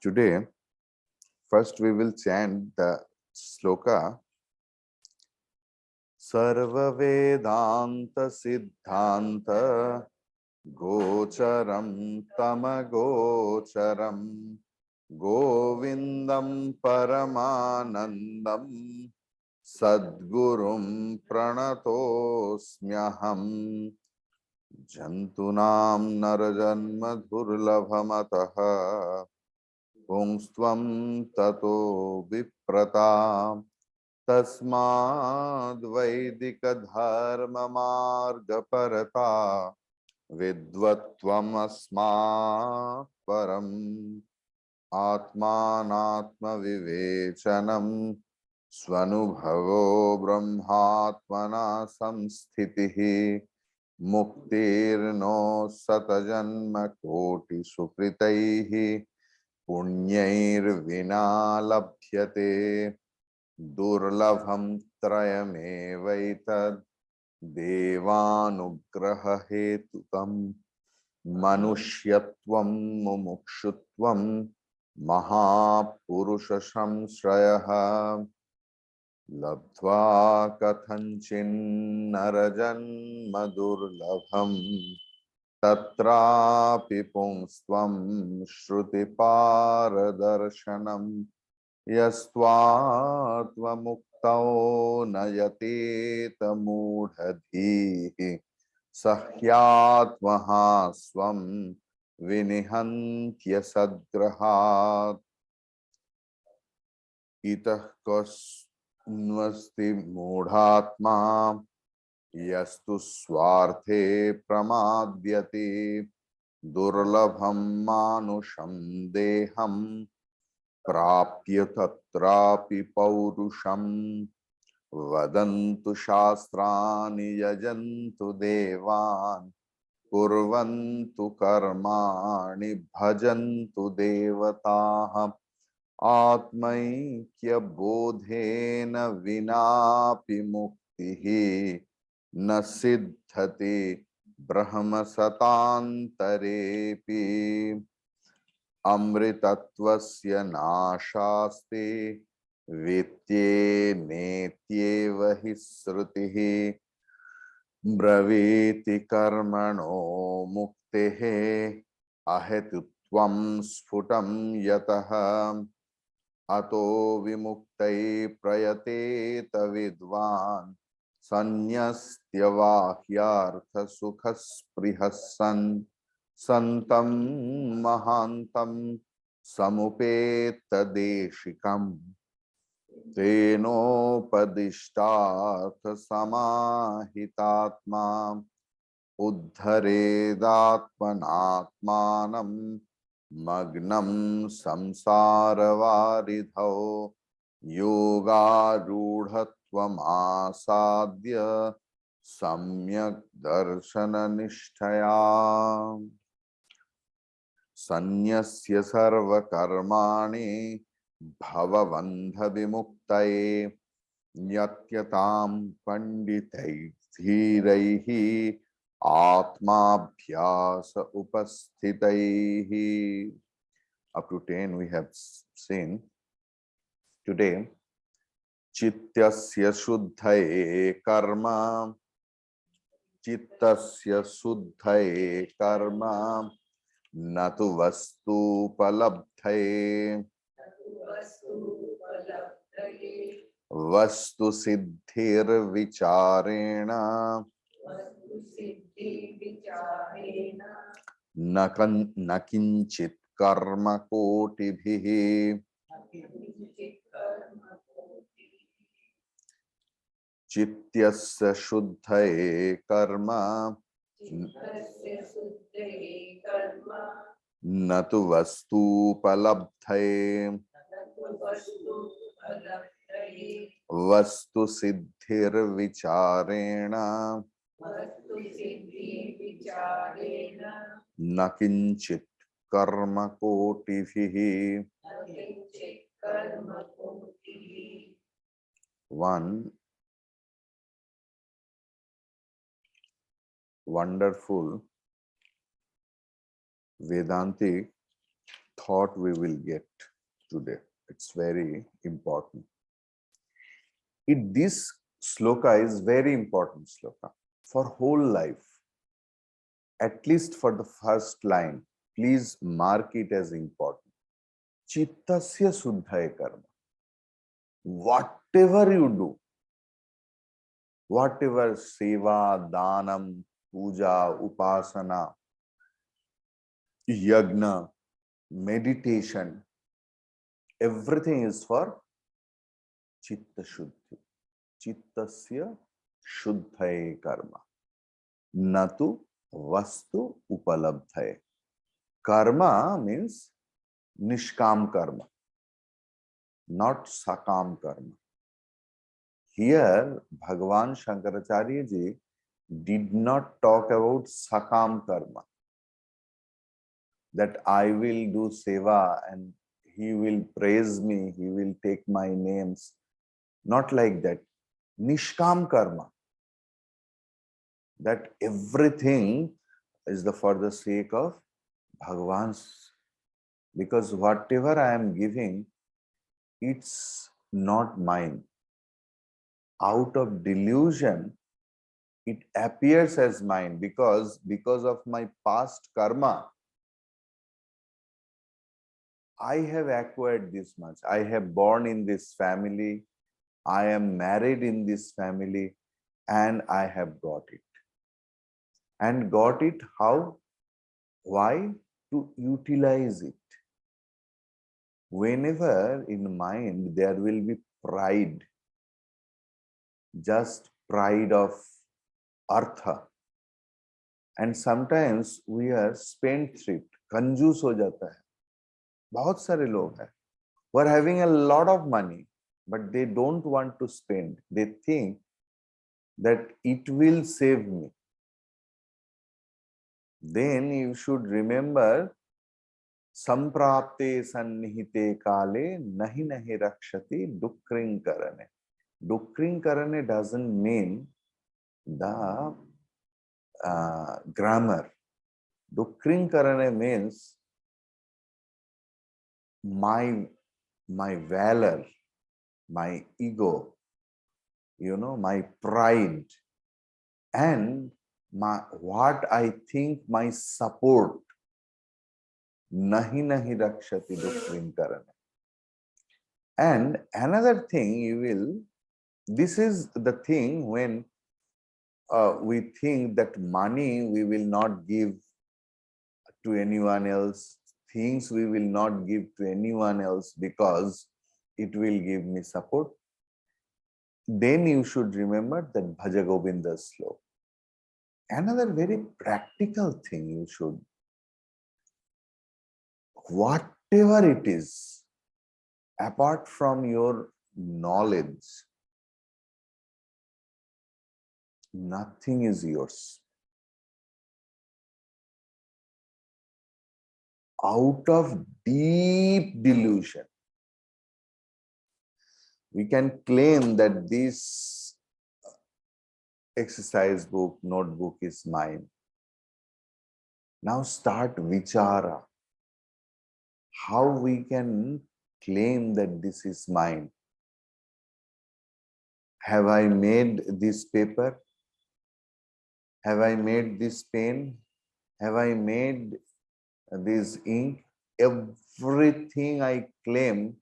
Today, first we will chant the sloka Sarva Vedanta Siddhanta Gocharam Tamagocharam Govindam Paramanandam Sadgurum Pranatosmyaham Jantunam Narajanma Durlabhamataha Pungstvam Tato Viprata Tasmad Vaidika Dharma Marga Parata Vidvatvam Asmat Param Atmanatma Vivechanam Svanubhavo Brahmatmana Samsthitihi Muktirno Satajanma Koti Sukritaihi Punyair Vina Labhyate Durlabham Trayamevaitad Devanugraha Hetutam Manushyatvam Mumukshutvam Mahapurusha Shamsrayaha Labdva Kathanchin Narajan Madurlabham Tatrapi Pungstvam Shruti Paradarshanam Yastvātva muktau nayateta mudhadhihi sahyatvaha svam vinihantya sadgrahat itah kosnvasti mudhatma yastu swārthe pramadhyati durlabham manusham deham Prapya tatrapi paurusham vadantu shastrani yajantu devan kurvantu karmani bhajantu devataha atmaikya bodhena vinapi muktihi na siddhati brahma satantarepi Amritattvasya nashasti vitye netyeva hi srutihi braviti karmano muktehe ahetutvam sfutam yataha ato vimuktai prayateta vidvan sanyastyavahyartha sukhasprihasan Santam Mahantam Samupeta Deshikam Tenopadishtatha Samahitatma Uddharedatmanatmanam Magnam Samsaravaridhau Yoga Rudhatvam Asadhya Samyak Darshana Nishtaya Sanyasya sarva karmani bhavavandha vimuktaye yatyatam panditai dhiraihi atmabhyasa upasthitaihi. Up to 10 we have seen. Today, chittasya shuddhaye karma Chittasya suddhaye karma Natu vastu palabdhaye Vastu siddhir vicharena Nakinchit karma kotibhihi Chityasya shuddhaye karma Natu vastu palabdhaye Vastu siddhir vicharena Nakinchit karma kotibhihi. One wonderful Vedantic thought we will get today. It's very important. This sloka is very important sloka for whole life. At least for the first line, please mark it as important. Chittasya suddhaya karma. Whatever you do, whatever seva, danam, puja, upasana, yagna, meditation, everything is for chitta shuddhi. Chittasya shuddhaya karma. Natu vastu upalabdhaye. Karma means nishkam karma, not sakam karma. Here, Bhagavan Shankaracharya ji did not talk about sakam karma, that I will do seva and he will praise me, he will take my names. Not like that. Nishkam karma, that everything is for the sake of Bhagavan's, because whatever I am giving, it's not mine. Out of delusion, it appears as mine because of my past karma, I have acquired this much. I have born in this family, I am married in this family, and I have got it. And got it how? Why? To utilize it. Whenever in mind there will be pride, just pride of artha, and sometimes we are spendthrift, कंजूस हो जाता है. बहुत सारे लोग हैं who are having a lot of money, but they don't want to spend. They think that it will save me. Then you should remember, samprapte sannihite kale nahi nahi rakshati dukring karane. Dukring karane doesn't mean the grammar. Dukring karane means my valor, my ego, my pride, and what I think my support. Nahi nahi rakshati dukring karane. And another thing this is the thing when we think that money we will not give to anyone else, things we will not give to anyone else because it will give me support. Then you should remember that Bhaja Govinda's sloka. Another very practical thing you should, whatever it is, apart from your knowledge, nothing is yours. Out of deep delusion, we can claim that this exercise book, notebook is mine. Now start vichara. How we can claim that this is mine? Have I made this paper? Have I made this pen? Have I made this ink? Everything I claim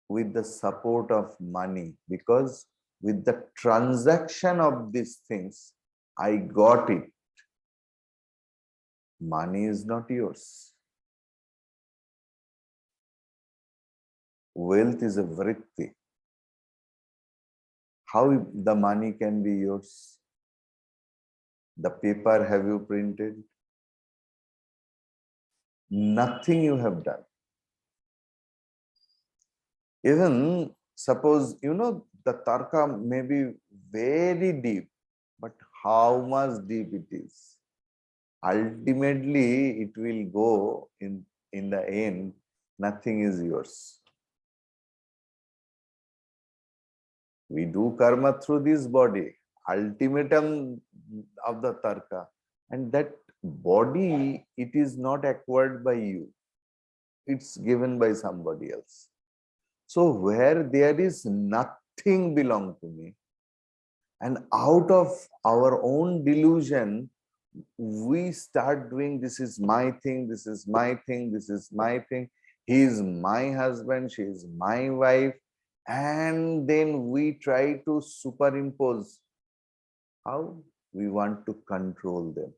with the support of money, because with the transaction of these things, I got it. Money is not yours. Wealth is a vritti. How the money can be yours? The paper have you printed? Nothing you have done. Even suppose, the tarka may be very deep, but how much deep it is? Ultimately, it will go in the end, nothing is yours. We do karma through this body, ultimatum of the tarka. And that body, it is not acquired by you. it's given by somebody else. So where there is nothing belong to me, and out of our own delusion, we start doing, this is my thing, this is my thing, this is my thing, he is my husband, she is my wife, and then we try to superimpose how we want to control them.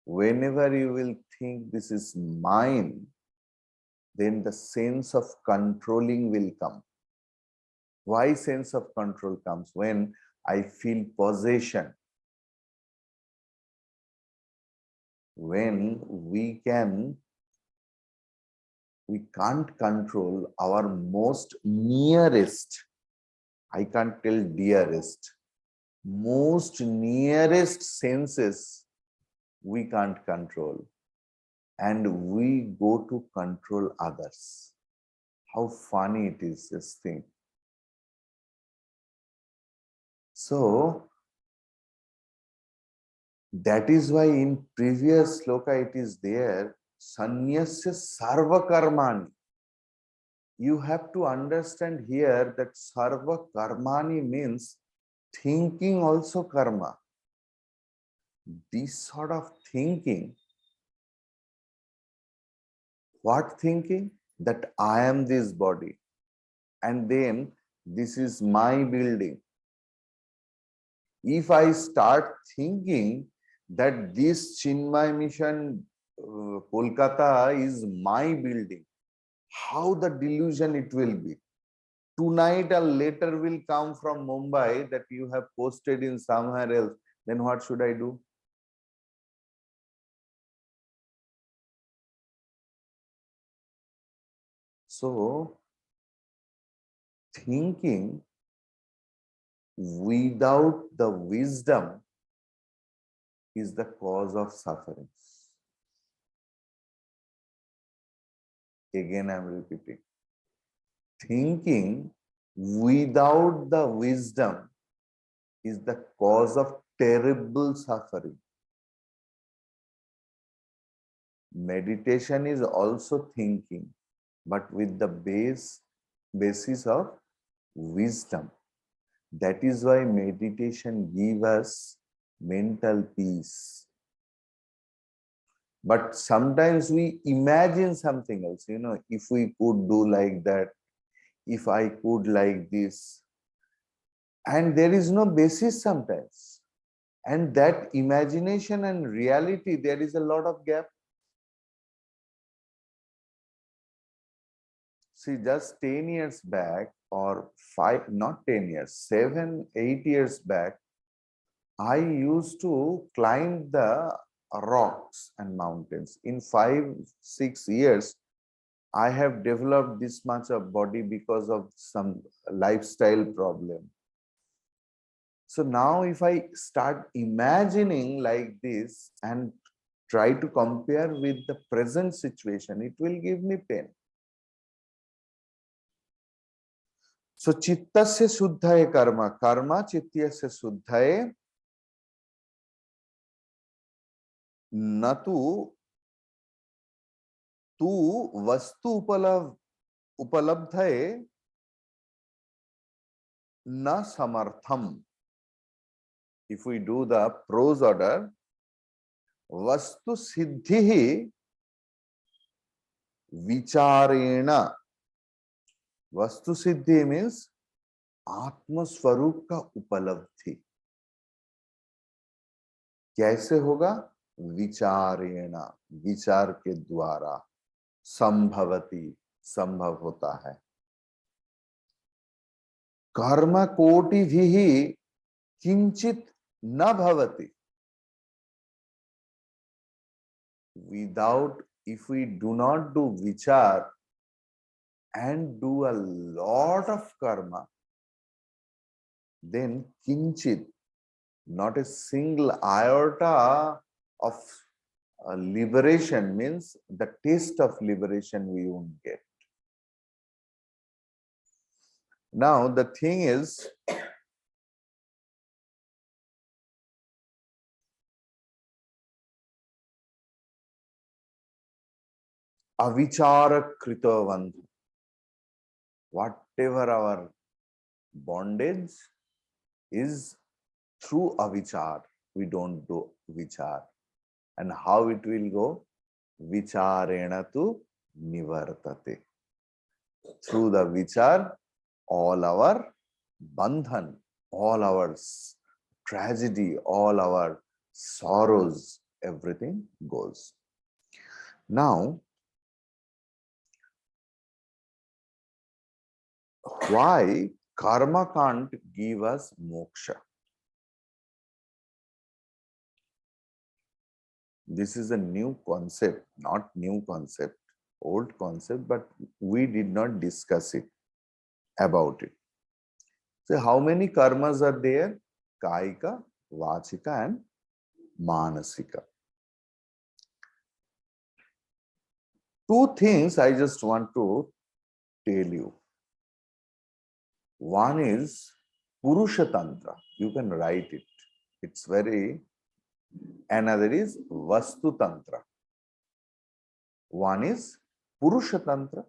Whenever you will think this is mine, then the sense of controlling will come. Why sense of control comes? When I feel possession, when we can't control our most nearest, I can't tell dearest, most nearest senses we can't control, and we go to control others. How funny it is, this thing. So that is why in previous sloka it is there, sanyasya sarva karmani. You have to understand here that sarva karmani means thinking also karma. This sort of thinking, what thinking? That I am this body, and then this is my building. If I start thinking that this Chinmay Mission Kolkata is my building, how the delusion it will be. Tonight a letter will come from Mumbai that you have posted in somewhere else. Then what should I do? So, thinking without the wisdom is the cause of suffering. Again, I am repeating. Thinking without the wisdom is the cause of terrible suffering. Meditation is also thinking, but with the basis of wisdom. That is why meditation gives us mental peace. But sometimes we imagine something else, if we could do like that, if I could like this, and there is no basis sometimes. And that imagination and reality, there is a lot of gap. See, just 10 years back, or 5, not 10 years, 7, 8 years back, I used to climb the rocks and mountains. In 5, 6 years, I have developed this much of body because of some lifestyle problem. So now if I start imagining like this and try to compare with the present situation, it will give me pain. So chittasya suddhaye karma, karma chittasya suddhaye natu tu vastu upalabdhaye na samartham. If we do the prose order, vastu siddhihi vicharena. Vastu siddhi means आत्म स्वरूप का उपलब्धि कैसे होगा? विचारेण, विचार के द्वारा, संभवति, संभव होता है। कर्म कोटि भी किंचित न भवति. Without, if we do not do vichar and do a lot of karma, then kinchit, not a single iota of liberation, means the taste of liberation we won't get. Now the thing is, avichara krita bandha. Whatever our bondage is through avichar, we don't do vichar. And how it will go? Vicharena tu nivartate. Through the vichar, all our bandhan, all our tragedy, all our sorrows, everything goes. Now, why karma can't give us moksha? This is a new concept, not new concept, old concept, but we did not discuss it about it. So how many karmas are there? Kaika, Vachika and Manasika. Two things I just want to tell you. One is Purusha Tantra. You can write it. It's very... Another is Vastu Tantra. One is Purusha Tantra.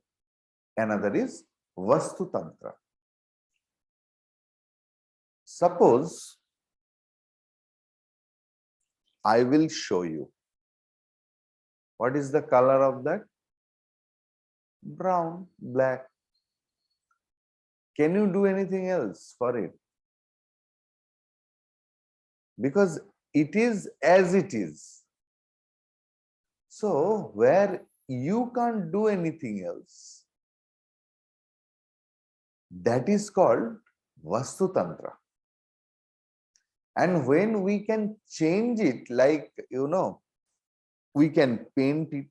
Another is Vastu Tantra. Suppose I will show you. What is the color of that? Brown, black. Can you do anything else for it? Because it is as it is. So, where you can't do anything else, that is called Vastu Tantra. And when we can change it, like, we can paint it,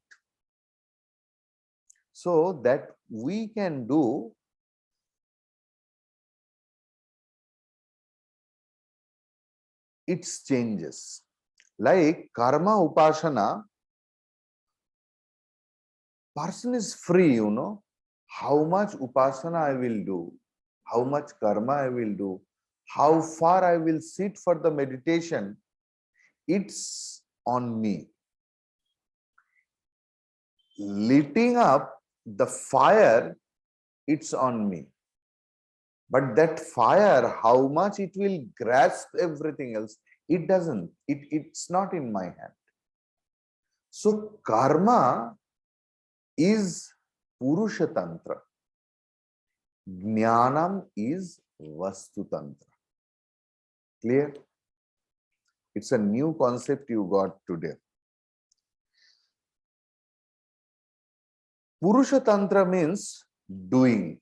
so that we can do its changes. Like karma upasana, person is free, how much upasana I will do, how much karma I will do, how far I will sit for the meditation, it's on me. Lighting up the fire, it's on me. But that fire, how much it will grasp everything else, it doesn't. It's not in my hand. So karma is Purusha Tantra. Jnanam is Vastu Tantra. Clear? It's a new concept you got today. Purusha Tantra means doing.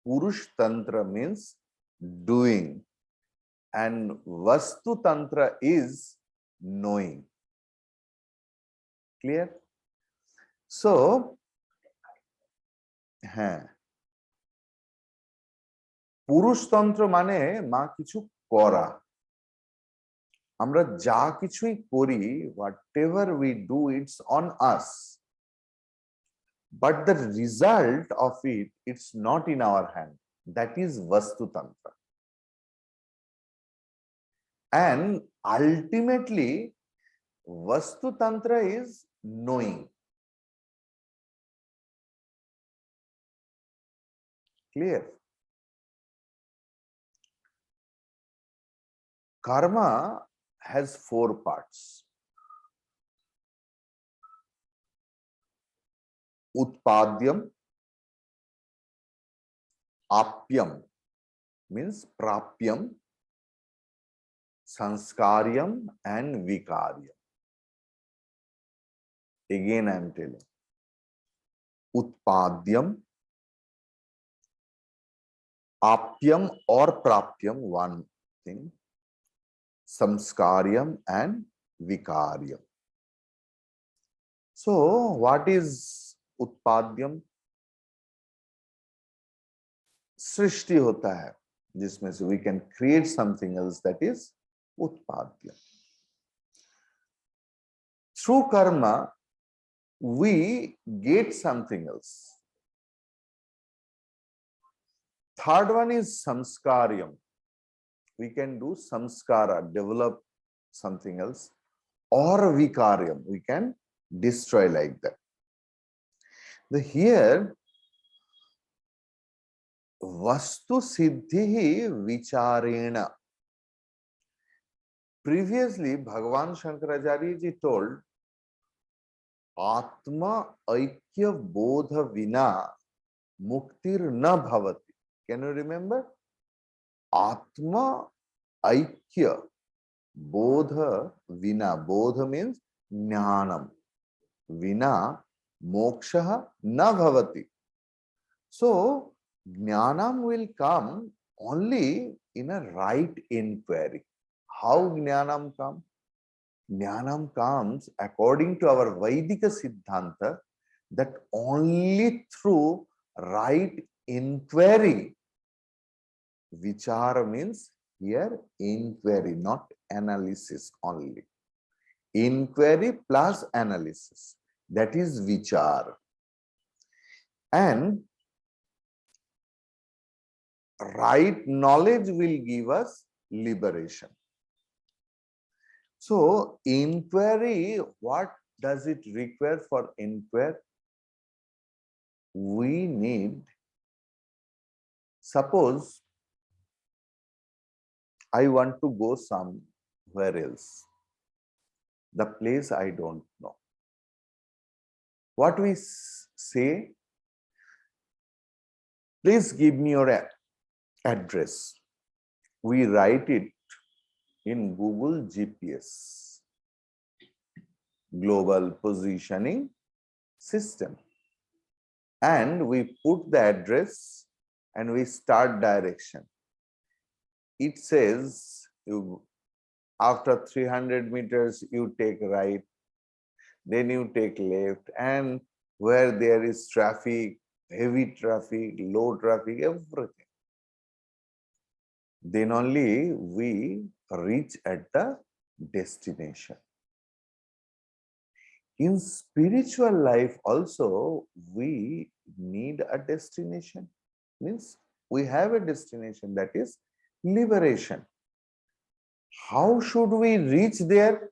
Purush Tantra means doing. And Vastu Tantra is knowing. Clear? So, পুরুষ তন্ত্র মানে মা কিছু করা। আমরা যা কিছুই করি, whatever we do, it's on us. But the result of it, it's not in our hand. That is Vastu Tantra. And ultimately, Vastu Tantra is knowing. Clear? Karma has 4 parts. Utpadyam, Apyam means Prapyam, Sanskaryam and Vikaryam. Again I am telling. Utpadyam, Apyam or Prapyam, one thing, Samskaryam and Vikaryam. So, what is Utpadyam? Srishti hota hai, जिसमें से we can create something else, that is Utpadyam. Through karma, we get something else. Third one is Samskaryam. We can do samskara, develop something else, or Vikaryam, we can destroy like that. Here, vastu siddhi vicharena. Previously, Bhagavan Shankaracharya ji told, Atma aikya bodha vina muktir na bhavati. Can you remember? Atma aikya bodha vina. Bodha means jnanam. Vina moksha na bhavati. So, jnanam will come only in a right inquiry. How jnanam comes? Jnanam comes according to our Vedika Siddhanta that only through right inquiry. Vichara means here inquiry, not analysis only. Inquiry plus analysis. That is vichara. And right knowledge will give us liberation. So, inquiry, what does it require for inquiry? We need, suppose I want to go somewhere else, the place I don't know. What we say, please give me your address. We write it in Google GPS, Global Positioning System. And we put the address and we start direction. It says, after 300 meters, you take right, then you take left, and where there is traffic, heavy traffic, low traffic, everything. Then only we reach at the destination. In spiritual life also, we need a destination. Means we have a destination, that is liberation. How should we reach there?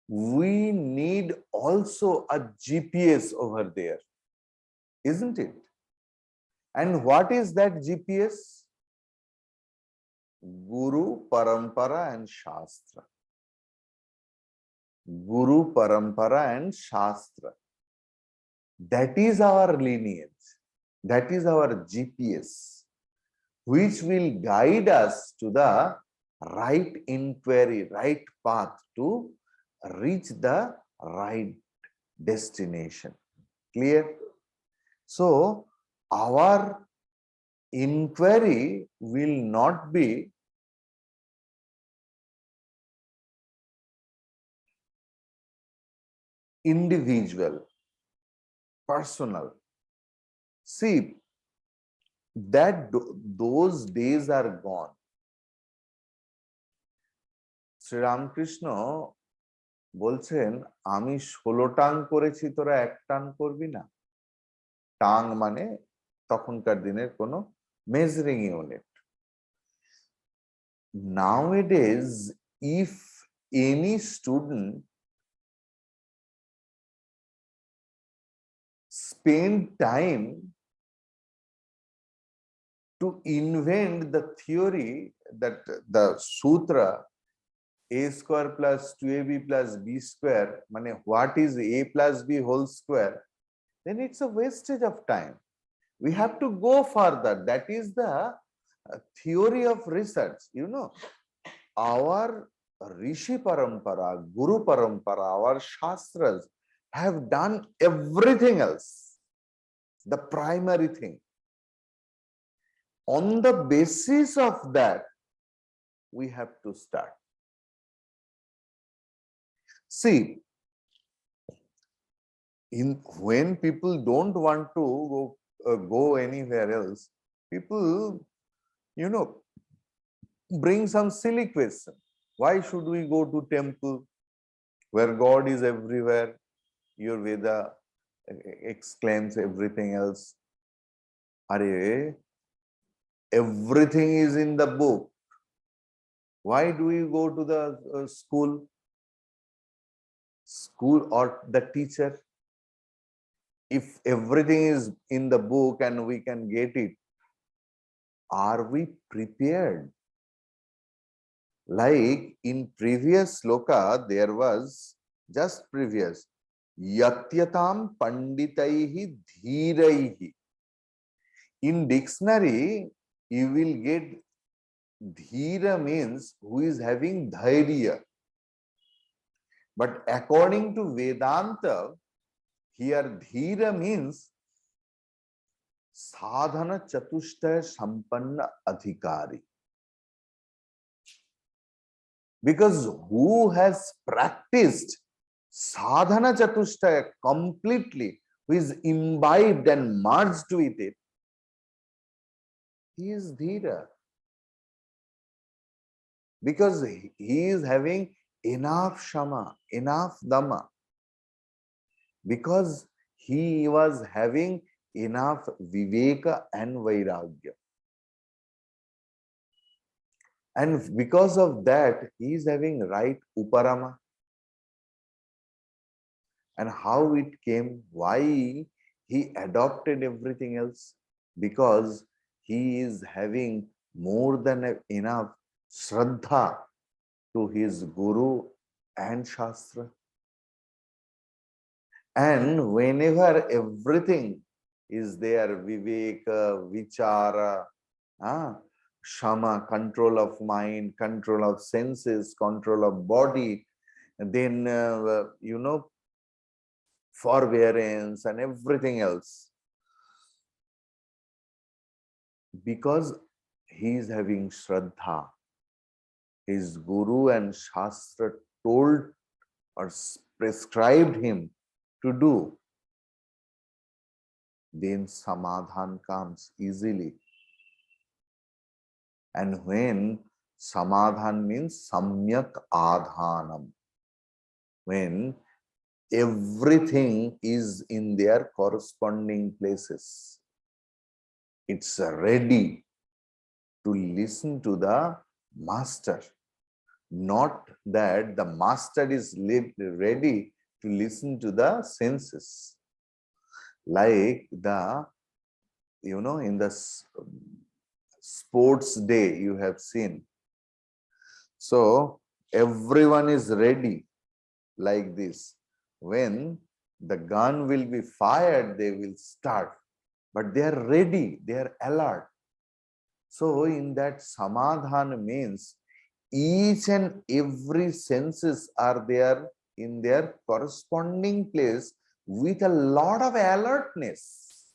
We need also a GPS over there, isn't it? And what is that GPS? Guru, Parampara and Shastra. Guru, Parampara and Shastra. That is our lineage. That is our GPS, which will guide us to the right inquiry, right path to reach the right destination. Clear? So, our inquiry will not be individual, personal. See, that those days are gone. Sri Ramakrishna বলছেন, আমি 16 tongue করেছি, তোরা এক টান করবি না। Tongue মানে তখনকার দিনের কোনো measuring unit. Nowadays, if any student spend time to invent the theory that the sutra a square plus 2ab plus b square, mane what is a plus b whole square, then it's a wastage of time. We have to go further. That is the theory of research. You know, our Rishi Parampara, Guru Parampara, our Shastras have done everything else, the primary thing. On the basis of that, we have to start. See, when people don't want to go anywhere else, people, you know, bring some silly question. Why should we go to temple where God is everywhere? Your Veda exclaims everything else. Are everything is in the book. Why do we go to the school? School or the teacher? If everything is in the book and we can get it, are we prepared? Like in previous sloka, there was just previous Yatyatam Panditaihi Dhiraihi. In dictionary, you will get Dhira means who is having dhairya. But according to Vedanta, here Dhira means sadhana chatushtaya sampanna adhikari. Because who has practiced sadhana chatushtaya completely, who is imbibed and merged with it, he is Dhira. Because he is having enough shama, enough dhamma. Because he was having enough viveka and vairagya. And because of that, he is having right uparama. And how it came, why he adopted everything else? Because he is having more than enough shraddha to his guru and shastra. And whenever everything is there, viveka, vichara, shama, control of mind, control of senses, control of body, and then, forbearance and everything else. Because he is having shraddha, his guru and shastra told or prescribed him to do, then samadhan comes easily. And when samadhan means samyak adhanam, when everything is in their corresponding places, it's ready to listen to the master. Not that the master is ready to listen to the senses. Like the, in the sports day you have seen. So everyone is ready like this. When the gun will be fired, they will start. But they are ready, they are alert. So in that samadhana means each and every senses are there in their corresponding place with a lot of alertness,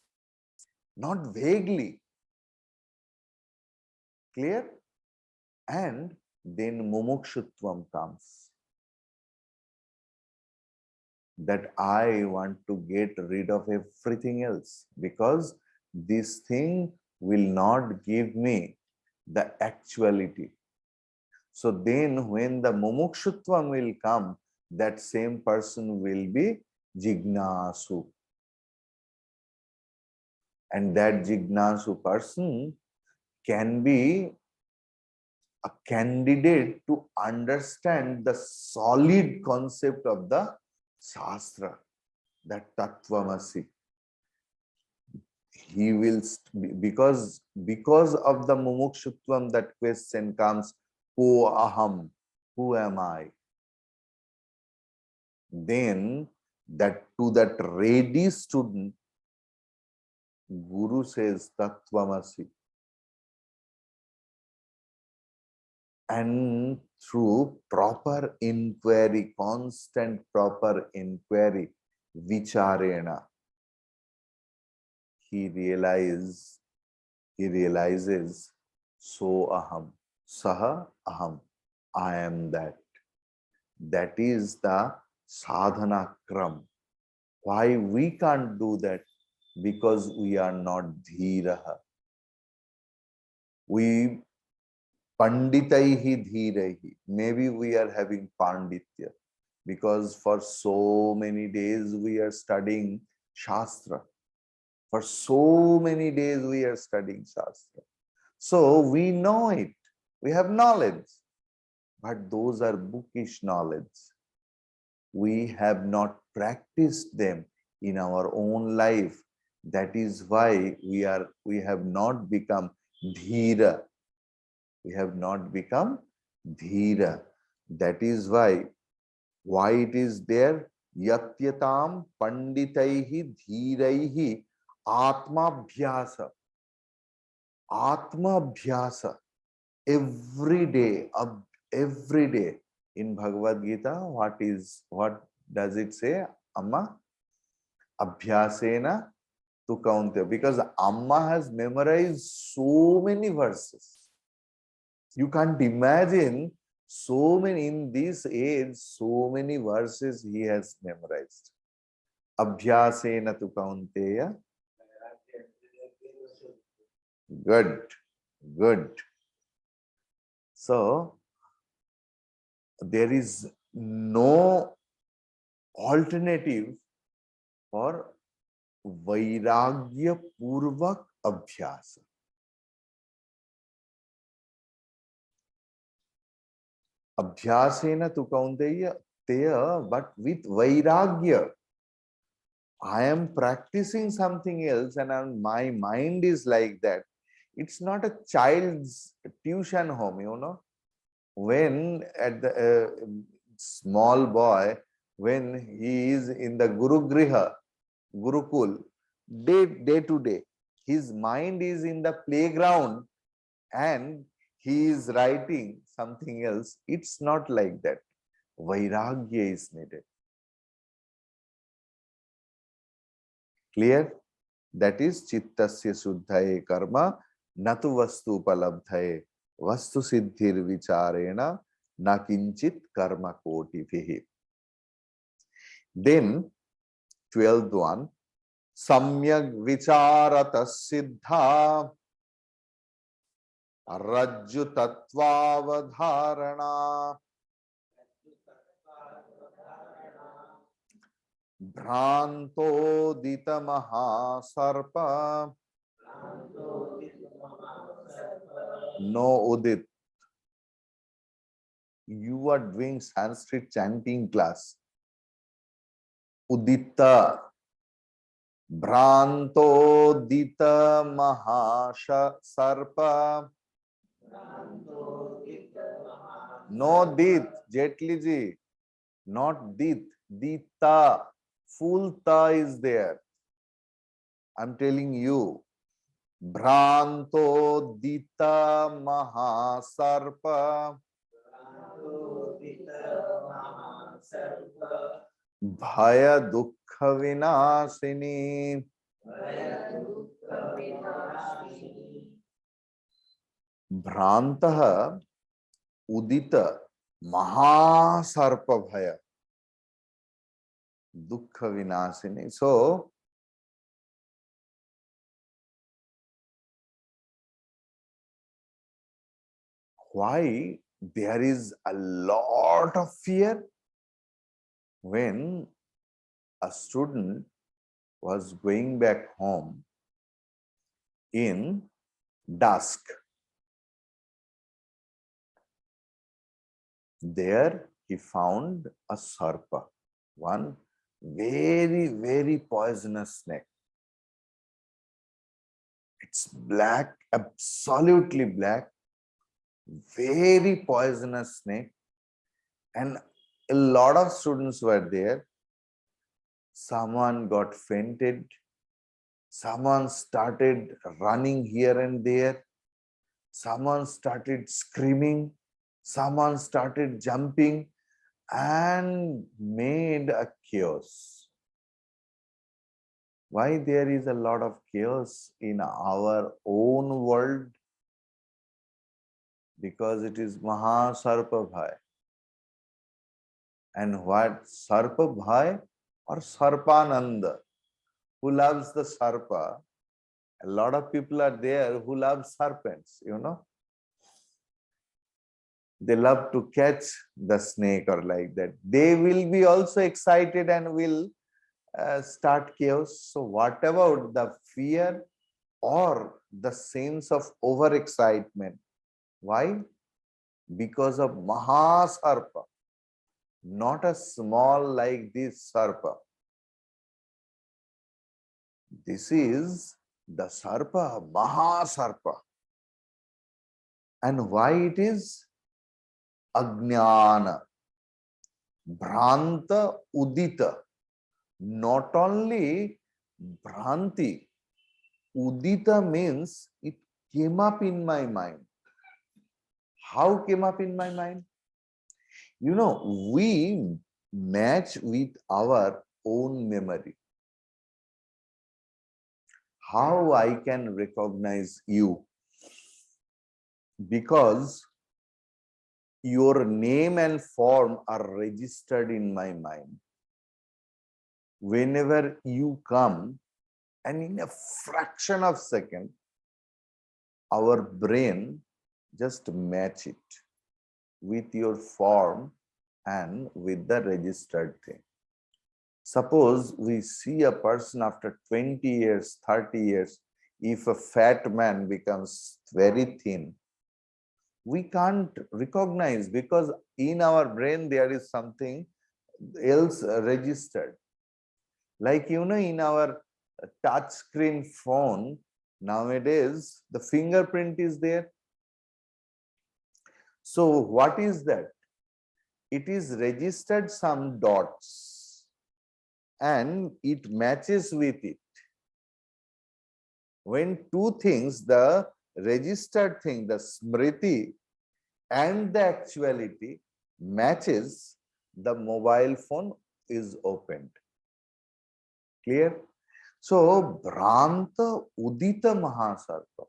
not vaguely. Clear? And then mumukshutvam comes. That I want to get rid of everything else because this thing will not give me the actuality. So then when the mumukshutvam will come, that same person will be jignasu. And that jignasu person can be a candidate to understand the solid concept of the Shastra, that Tattvamasi. He will, because of the mumukshutvam, that question comes, Ko aham, who am I? Then that to that ready student, Guru says Tattvamasi. And through proper inquiry, constant proper inquiry, vicharena, he realizes, so aham, saha aham, I am that. That is the sadhana kram. Why we can't do that? Because we are not dhiraha. We panditaihi dhiraihi. Maybe we are having panditya because for so many days we are studying Shastra. For so many days we are studying Shastra. So we know it. We have knowledge. But those are bookish knowledge. we have not practiced them in our own life. That is why we have not become dhira. We have not become dhira. That is why it is there, yatyatam panditaihi dhiraihi atmabhyasa. Atmabhyasa. Every day in Bhagavad Gita, what does it say? Amma abhyasena tu kaunte, because Amma has memorized so many verses. You can't imagine so many in this age, so many verses he has memorized. Abhyasena tu kaunteya. Good. So there is no alternative for vairagya purvak abhyasa. Abhyasena tu kaunteya, but with vairagya. I am practicing something else and my mind is like that. It's not a child's tuition home, When at the small boy, when he is in the Gurugriha, Gurukul, day to day, his mind is in the playground and he is writing something else. It's not like that. Vairagya is needed. Clear? That is chittasya suddhaye karma natu vastu upalabdhaye vastu siddhir vicharena nakinchit karma kotivihi. Then 12th one, samyak vicharata siddha rajju tattvavadharana Bhrantodita mahasarpa no udit. You are doing Sanskrit chanting class. Udita. Bhrantodita mahasarpa. No dit, Jetli ji. Not dit. Dita. Full ta is there. I'm telling you. Bhrantodita mahasarpa. Bhaya dukkha vinasini. Bhrantaha udita mahasarpa bhaya dukkha vinasini. So, why there is a lot of fear? When a student was going back home in dusk, there he found a sarpa, one very poisonous snake. It's black, absolutely black, very poisonous snake, and a lot of students were there. Someone got fainted, someone started running here and there, someone started screaming, someone started jumping and made a chaos. Why there is a lot of chaos in our own world? Because it is Mahasarpa Bhai. And what? Sarpa Bhai or Sarpananda? Who loves the Sarpa? A lot of people are there who love serpents, They love to catch the snake or like that. They will be also excited and will start chaos. So whatever the fear or the sense of overexcitement. Why? Because of Mahasarpa. not a small like this sarpa. This is the sarpa, Mahasarpa. And why it is? Ajnana, Bhranta, Udita. Not only Bhranti, Udita means it came up in my mind. How came up in my mind? You know, we match with our own memory. How I can recognize you? Because your name and form are registered in my mind. Whenever you come, and in a fraction of second, our brain just match it with your form and with the registered thing. Suppose we see a person after 20 years, 30 years, if a fat man becomes very thin, we can't recognize because in our brain there is something else registered. Like, you know, in our touch screen phone, nowadays, the fingerprint is there. So what is that? It is registered some dots and it matches with it. When two things, the registered thing, the smriti and the actuality matches, the mobile phone is opened. Clear? So Bhranta Udita Mahasarpa.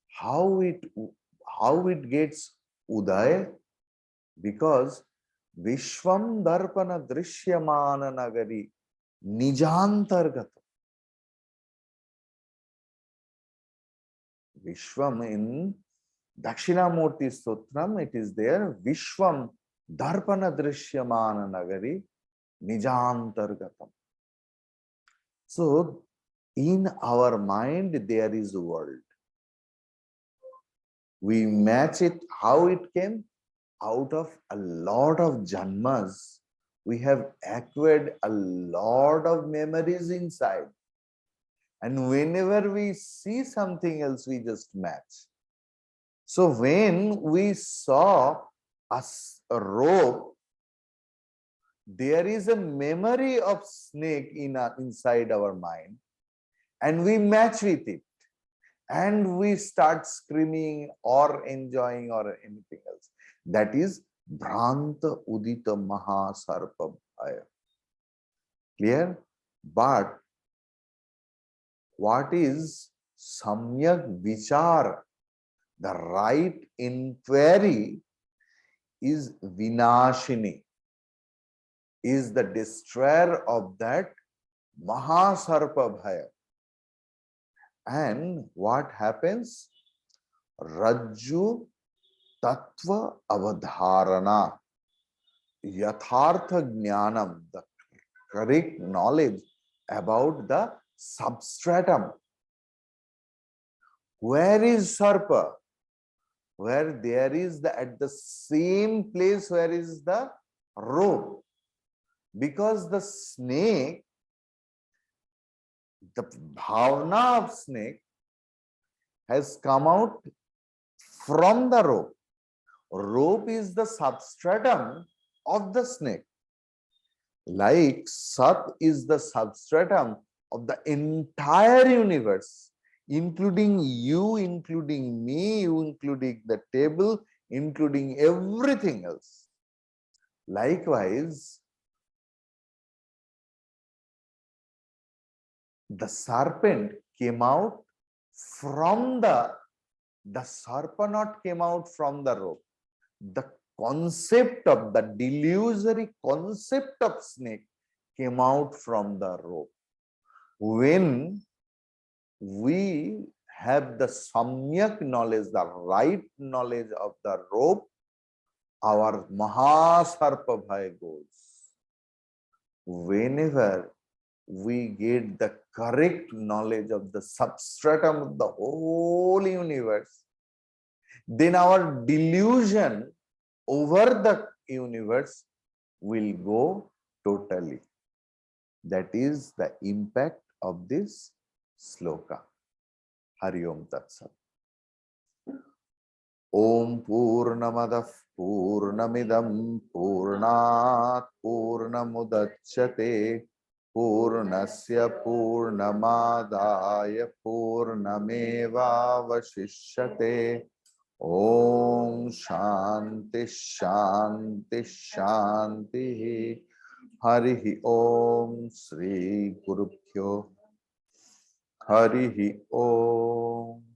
How it gets Uday? Because Vishwam Darpana Drishyamana Nagari Nijantargata. Vishwam in Dakshinamurti Sutram, it is there. Vishwam Darpana Drishyamana Nagari Nijantargatam. So in our mind there is a world. We match it. How it came? Out of a lot of janmas, we have acquired a lot of memories inside. And whenever we see something else, we just match. So when we saw a rope, there is a memory of snake inside our mind, and we match with it. And we start screaming or enjoying or anything else. That is Bhranta Udita Mahasarpa Bhaya. Clear? But what is Samyak Vichar? The right inquiry is Vinashini, is the destroyer of that Mahasarpa Bhaya. And what happens? Rajju Tattva Avadharana, Yathartha Jnanam, the correct knowledge about the substratum. Where is Sarpa? Where there is at the same place where is the rope. Because the snake, the bhavana of snake has come out from the rope. Rope is the substratum of the snake. Like Sat is the substratum of the entire universe, including you, including me, you, including the table, including everything else. Likewise, the serpent came out from the sarpa not came out from the rope. The concept of the delusory concept of snake came out from the rope. When we have the samyak knowledge, the right knowledge of the rope, our Mahasarpa Bhaya goes. Whenever we get the correct knowledge of the substratum of the whole universe, then our delusion over the universe will go totally. That is the impact of this sloka. Hari Om Tat Sat. Om Purnamadah Purnamidam Purnat Purnamudachyate Purnasya Purnamadaya Purnameva Vashishyate. Om Shanti Shanti Shanti. Hari Om Sri Gurubhyo. Hari Om.